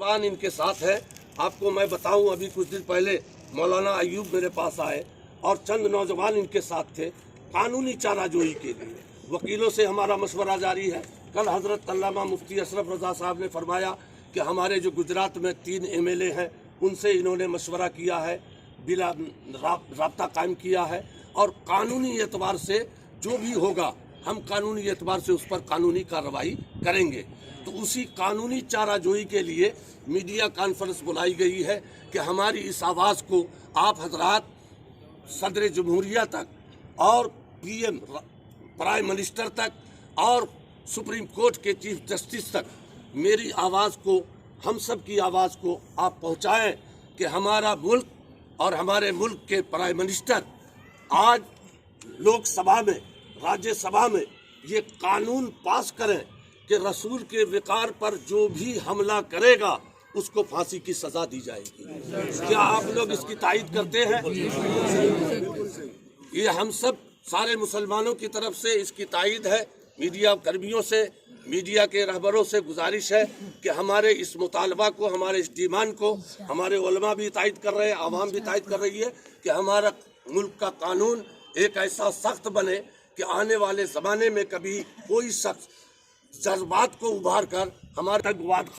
नौजवान इनके साथ है। आपको मैं बताऊं, अभी कुछ दिन पहले मौलाना अयूब मेरे पास आए और चंद नौजवान इनके साथ थे कानूनी चाराजोई के लिए। वकीलों से हमारा मशवरा जारी है। कल हजरत अल्लामा मुफ्ती अशरफ रज़ा साहब ने फरमाया कि हमारे जो गुजरात में 3 MLA हैं उनसे इन्होंने मशवरा किया है, बिला राब्ता कायम किया है और कानूनी एतबार से जो भी होगा हम कानूनी एतबार से उस पर कानूनी कार्रवाई करेंगे। तो उसी कानूनी चाराजोई के लिए मीडिया कॉन्फ्रेंस बुलाई गई है कि हमारी इस आवाज़ को आप हजरात सदर जमहूरिया तक और PM प्राइम मिनिस्टर तक और सुप्रीम कोर्ट के चीफ जस्टिस तक मेरी आवाज़ को, हम सब की आवाज़ को आप पहुंचाएं कि हमारा मुल्क और हमारे मुल्क के प्राइम मिनिस्टर आज लोकसभा में, राज्यसभा में ये कानून पास करें कि रसूल के विकार पर जो भी हमला करेगा उसको फांसी की सजा दी जाएगी। क्या आप लोग इसकी तायद करते हैं? ये हम सब सारे मुसलमानों की तरफ से इसकी तायद है। मीडिया कर्मियों से, मीडिया के रहबरों से गुजारिश है कि हमारे इस मुतालबा को, हमारे इस डिमांड को हमारे उलमा भी तायद कर रहे हैं, आवाम भी तायद कर रही है कि हमारा मुल्क का कानून एक ऐसा सख्त बने कि आने वाले ज़माने में कभी कोई शख्स जज्बात को उभार कर हमारे तकवाद